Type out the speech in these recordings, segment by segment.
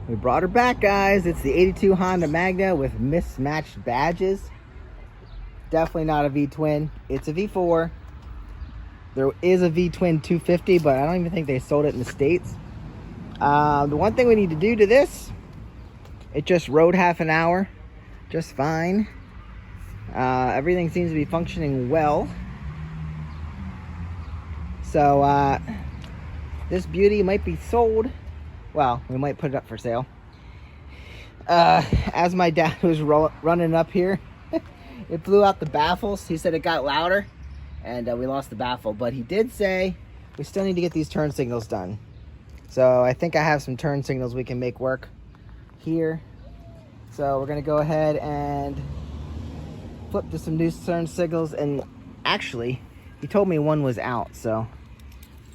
We brought her back, guys. It's the 82 Honda Magna with mismatched badges. Definitely not a V-twin. It's a V4. There is a V-twin 250, but I don't even think they sold it in the States. The one thing we need to do to this, it just rode half an hour just fine. Everything seems to be functioning well. So this beauty might be sold. Well, we might put it up for sale. As my dad was running up here, it blew out the baffles. He said it got louder and we lost the baffle, but he did say we still need to get these turn signals done. So I think I have some turn signals we can make work here. So we're gonna go ahead and flip to some new turn signals. And actually, he told me one was out, so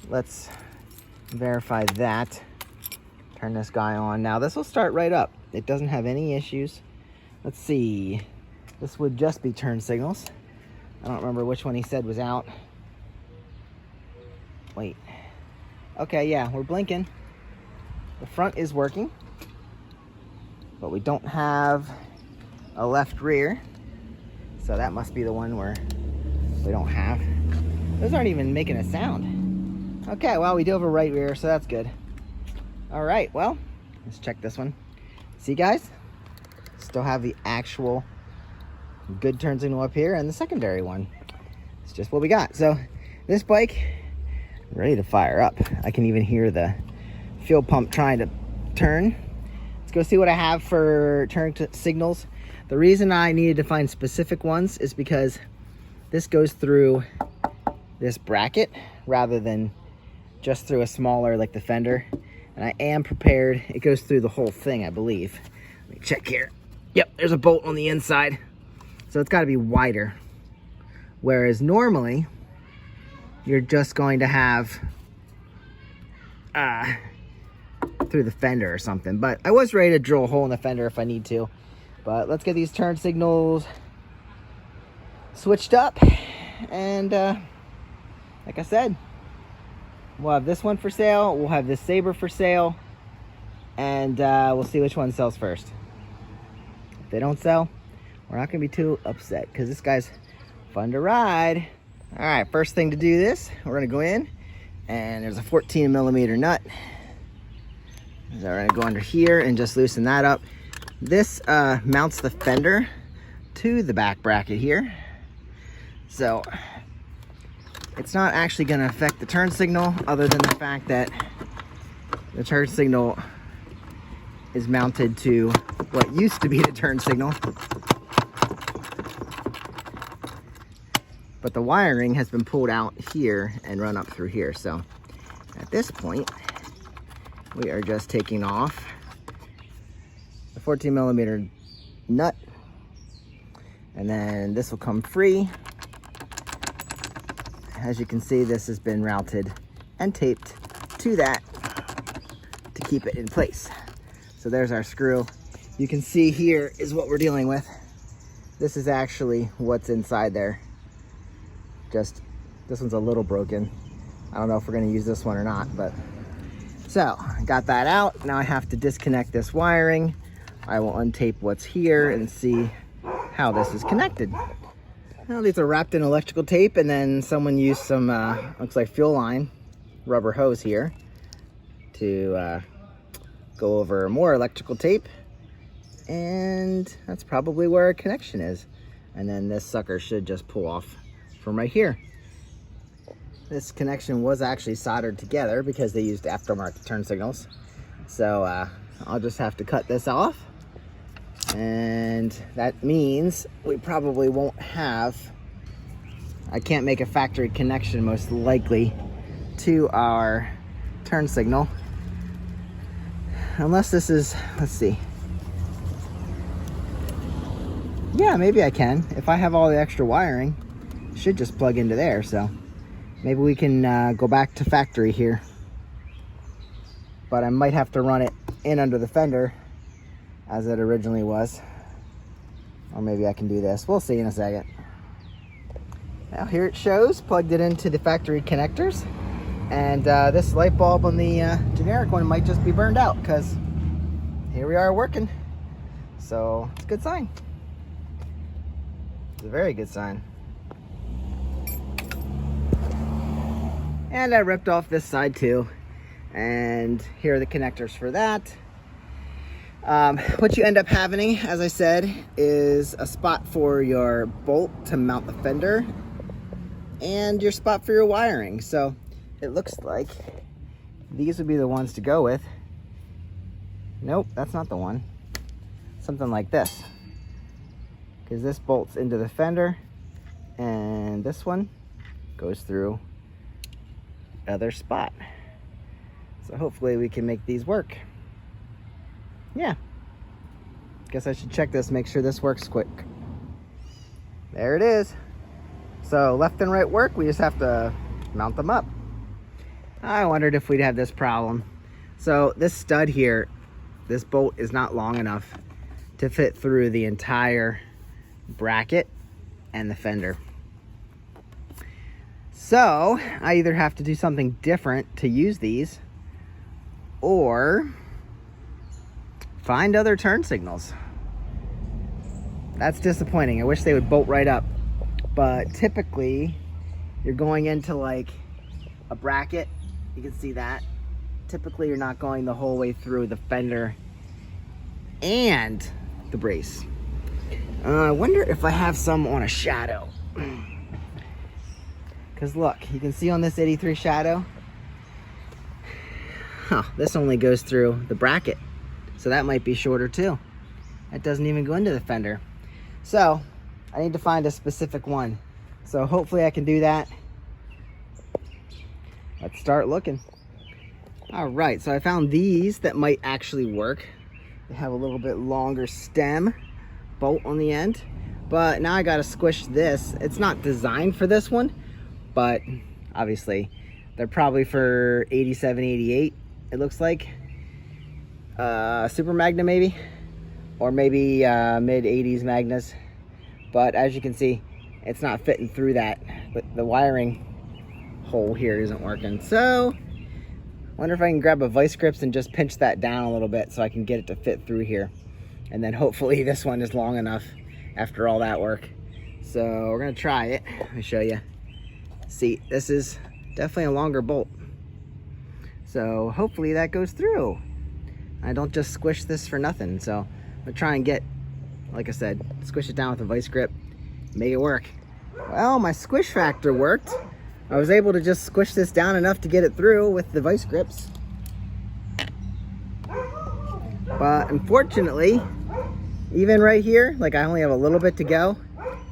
let's verify that. Turn this guy on. Now this will start right up. It doesn't have any issues. Let's see. This would just be turn signals. I don't remember which one he said was out. Wait. Okay, yeah, we're blinking. The front is working, but we don't have a left rear. So that must be the one where we don't have. Those aren't even making a sound. Okay, well, we do have a right rear, so that's good. All right, well, let's check this one. See, guys? Still have the actual good turn signal up here and the secondary one. It's just what we got. So this bike, ready to fire up. I can even hear the fuel pump trying to turn. Let's go see what I have for turn signals. The reason I needed to find specific ones is because this goes through this bracket rather than just through a smaller, like the fender. And I am prepared. It goes through the whole thing, I believe. Let me check here. Yep, there's a bolt on the inside. So it's got to be wider. Whereas normally, you're just going to have through the fender or something. But I was ready to drill a hole in the fender if I need to. But let's get these turn signals switched up. And like I said, we'll have this one for sale. We'll have this Sabre for sale. And we'll see which one sells first. If they don't sell, we're not going to be too upset because this guy's fun to ride. All right, first thing to do this, we're going to go in. And there's a 14 millimeter nut. So we're going to go under here and just loosen that up. This mounts the fender to the back bracket here. So it's not actually going to affect the turn signal other than the fact that the turn signal is mounted to what used to be the turn signal. But the wiring has been pulled out here and run up through here. So at this point, we are just taking off the 14 millimeter nut. And then this will come free. As you can see, this has been routed and taped to that to keep it in place. So there's our screw. You can see here is what we're dealing with. This is actually what's inside there. Just, this one's a little broken. I don't know if we're gonna use this one or not, but. So, got that out. Now I have to disconnect this wiring. I will untape what's here and see how this is connected. Well, these are wrapped in electrical tape, and then someone used some, looks like fuel line, rubber hose here to go over more electrical tape. And that's probably where a connection is. And then this sucker should just pull off from right here. This connection was actually soldered together because they used aftermarket turn signals. So I'll just have to cut this off. And that means we probably won't have, I can't make a factory connection most likely to our turn signal. Unless this is, let's see. Yeah, maybe I can. If I have all the extra wiring, it should just plug into there. So maybe we can go back to factory here. But I might have to run it in under the fender as it originally was. Or maybe I can do this. We'll see in a second. Now here it shows, plugged it into the factory connectors. And this light bulb on the generic one might just be burned out because here we are working. So it's a good sign. It's a very good sign. And I ripped off this side too. And here are the connectors for that. What you end up having, as I said, is a spot for your bolt to mount the fender and your spot for your wiring. So it looks like these would be the ones to go with. Nope, that's not the one. Something like this, because this bolts into the fender and this one goes through other spot. So hopefully we can make these work. Yeah, guess I should check this, make sure this works quick. There it is. So left and right work, we just have to mount them up. I wondered if we'd have this problem. So this stud here, this bolt is not long enough to fit through the entire bracket and the fender. So I either have to do something different to use these or find other turn signals. That's disappointing. I wish they would bolt right up. But typically you're going into like a bracket. You can see that. Typically you're not going the whole way through the fender and the brace. I wonder if I have some on a shadow. Because look, you can see on this 83 shadow, this only goes through the bracket. So that might be shorter too. That doesn't even go into the fender. So I need to find a specific one. So hopefully I can do that. Let's start looking. All right, so I found these that might actually work. They have a little bit longer stem bolt on the end, but now I gotta squish this. It's not designed for this one, but obviously they're probably for 87, 88, it looks like. Super Magna maybe, or maybe mid 80s Magnas. But as you can see, it's not fitting through that. But the wiring hole here isn't working. So I wonder if I can grab a vice grips and just pinch that down a little bit so I can get it to fit through here. And then hopefully this one is long enough after all that work. So we're gonna try it. Let me show you. See, this is definitely a longer bolt. So hopefully that goes through. I don't just squish this for nothing. So I'm gonna try and get, like I said, squish it down with a vice grip, make it work. Well, my squish factor worked. I was able to just squish this down enough to get it through with the vice grips. But unfortunately, even right here, like I only have a little bit to go.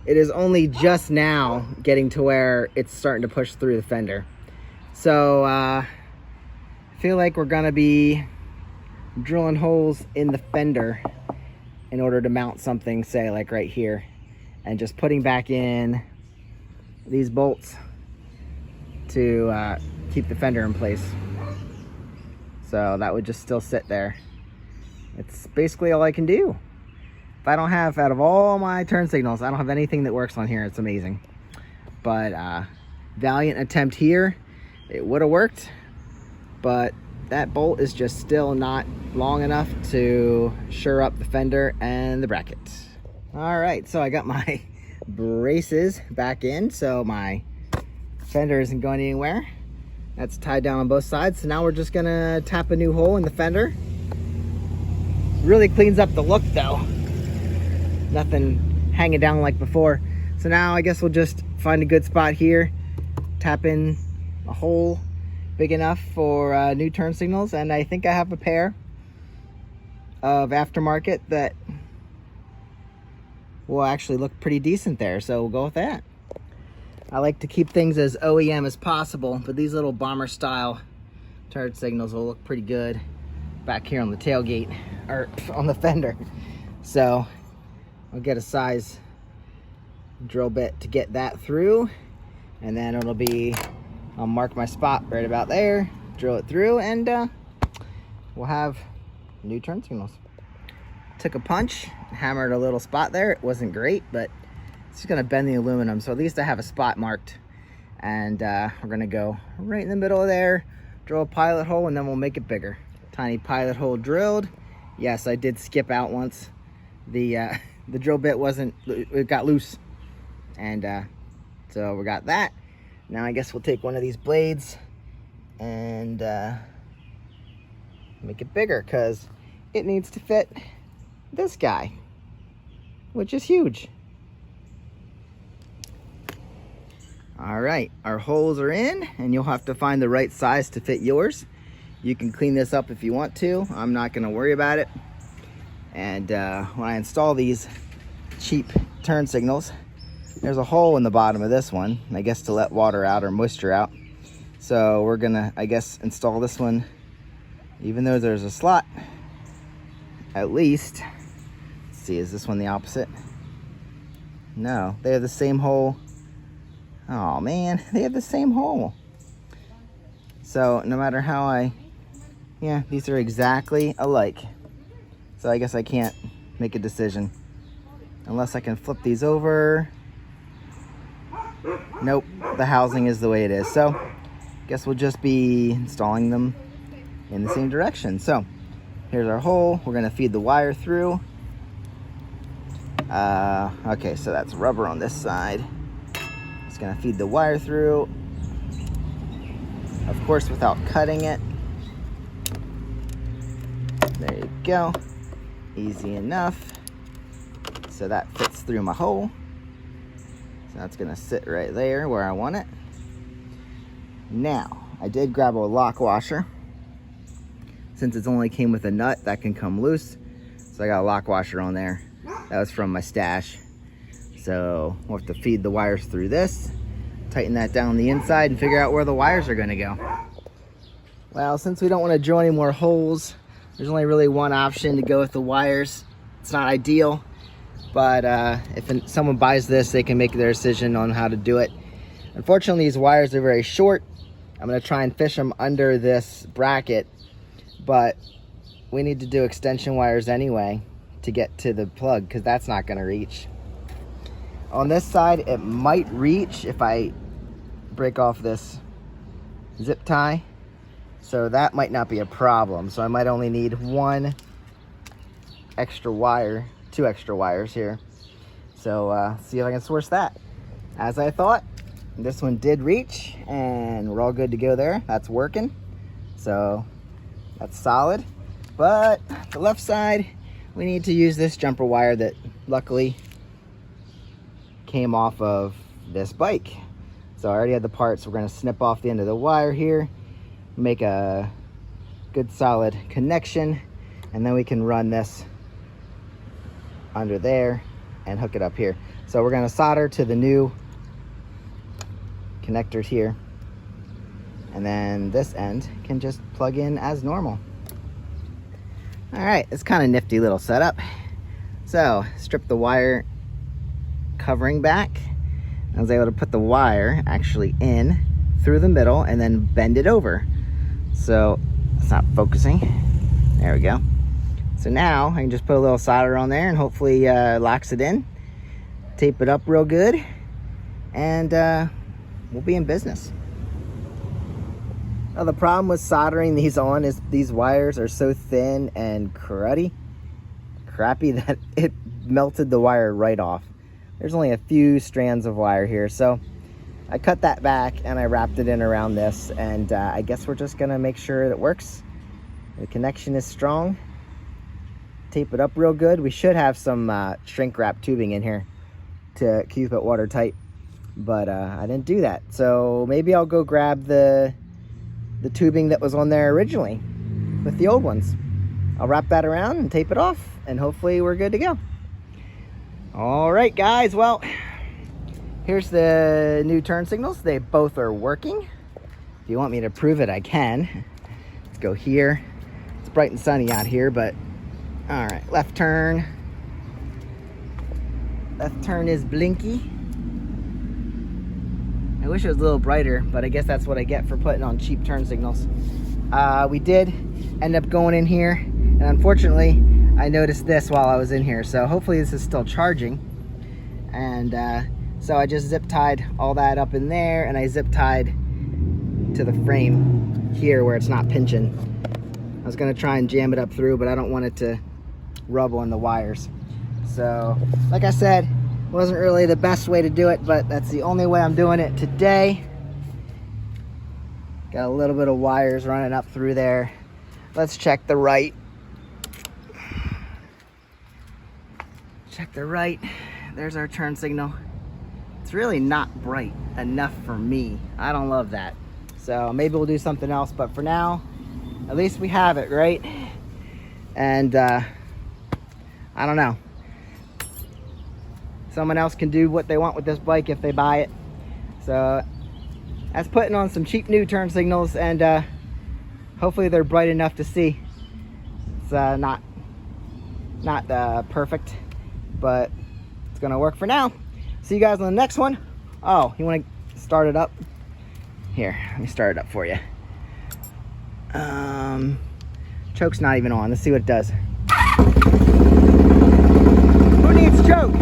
It is only just now getting to where it's starting to push through the fender. So I feel like we're gonna be drilling holes in the fender in order to mount something, say like right here, and just putting back in these bolts to keep the fender in place. So that would just still sit there. It's basically all I can do. If I don't have, out of all my turn signals, I don't have anything that works on here. It's amazing. But valiant attempt here. It would have worked, but that bolt is just still not long enough to shore up the fender and the bracket. All right, so I got my braces back in, so my fender isn't going anywhere. That's tied down on both sides. So now we're just gonna tap a new hole in the fender. Really cleans up the look though. Nothing hanging down like before. So now I guess we'll just find a good spot here, tap in a hole big enough for new turn signals, and I think I have a pair of aftermarket that will actually look pretty decent there, so we'll go with that. I like to keep things as OEM as possible, but these little bomber style turn signals will look pretty good back here on the tailgate, or on the fender. So I'll get a size drill bit to get that through, and then it'll be, I'll mark my spot right about there, drill it through, and we'll have new turn signals. Took a punch, hammered a little spot there. It wasn't great, but it's just gonna bend the aluminum, so at least I have a spot marked. And we're gonna go right in the middle of there, drill a pilot hole, and then we'll make it bigger. Tiny pilot hole drilled, yes, I did skip out once. The drill bit it got loose. And so we got that. Now I guess we'll take one of these blades and make it bigger, because it needs to fit this guy, which is huge. All right, our holes are in, and you'll have to find the right size to fit yours. You can clean this up if you want to. I'm not gonna worry about it. And when I install these cheap turn signals, there's a hole in the bottom of this one, I guess to let water out or moisture out. So we're gonna, I guess, install this one, even though there's a slot, at least. Let's see, is this one the opposite? No, they have the same hole. Oh man, they have the same hole. So no matter how yeah, these are exactly alike. So I guess I can't make a decision unless I can flip these over. Nope, the housing is the way it is. So I guess we'll just be installing them in the same direction. So here's our hole. We're gonna feed the wire through. Okay, so that's rubber on this side. It's gonna feed the wire through, of course, without cutting it. There you go, easy enough. So that fits through my hole. So that's gonna sit right there where I want it. Now, I did grab a lock washer. Since it's only came with a nut, that can come loose. So I got a lock washer on there. That was from my stash. So we'll have to feed the wires through this, tighten that down the inside, and figure out where the wires are gonna go. Well, since we don't wanna drill any more holes, there's only really one option to go with the wires. It's not ideal, but if someone buys this, they can make their decision on how to do it. Unfortunately, these wires are very short. I'm gonna try and fish them under this bracket, but we need to do extension wires anyway to get to the plug, because that's not gonna reach. On this side, it might reach if I break off this zip tie. So that might not be a problem. So I might only need one extra wire, 2 extra wires here. So see if I can source that. As I thought, this one did reach, and we're all good to go there. That's working. So that's solid. But the left side, we need to use this jumper wire that luckily came off of this bike. So I already had the parts. We're gonna snip off the end of the wire here, make a good solid connection, and then we can run this under there and hook it up here. So we're gonna solder to the new connectors here, and then this end can just plug in as normal. All right, it's kind of nifty little setup. So strip the wire covering back. I was able to put the wire actually in through the middle and then bend it over. So it's not focusing. There we go. So now I can just put a little solder on there and hopefully locks it in. Tape it up real good, and we'll be in business. Now the problem with soldering these on is these wires are so thin and crappy that it melted the wire right off. There's only a few strands of wire here, so I cut that back and I wrapped it in around this, and I guess we're just gonna make sure it works. The connection is strong. Tape it up real good. We should have some shrink wrap tubing in here to keep it watertight, but I didn't do that. So maybe I'll go grab the tubing that was on there originally with the old ones. I'll wrap that around and tape it off, and hopefully we're good to go. All right, guys, well, here's the new turn signals. They both are working. If you want me to prove it, I can. Let's go here. It's bright and sunny out here, but all right, left turn. Left turn is blinky. I wish it was a little brighter, but I guess that's what I get for putting on cheap turn signals. We did end up going in here, and unfortunately, I noticed this while I was in here, so hopefully this is still charging. And so I just zip tied all that up in there, and I zip tied to the frame here where it's not pinching. I was gonna try and jam it up through, but I don't want it to rubble in the wires. So like I said, wasn't really the best way to do it, but that's the only way I'm doing it today. Got a little bit of wires running up through there. Let's check the right. Check the right. There's our turn signal. It's really not bright enough for me. I don't love that. So maybe we'll do something else, but for now, at least we have it, right? And I don't know. Someone else can do what they want with this bike if they buy it. So that's putting on some cheap new turn signals, and hopefully they're bright enough to see. It's not perfect, but it's gonna work for now. See you guys on the next one. Oh, you want to start it up? Here, let me start it up for you. Choke's not even on. Let's see what it does. Who needs choke?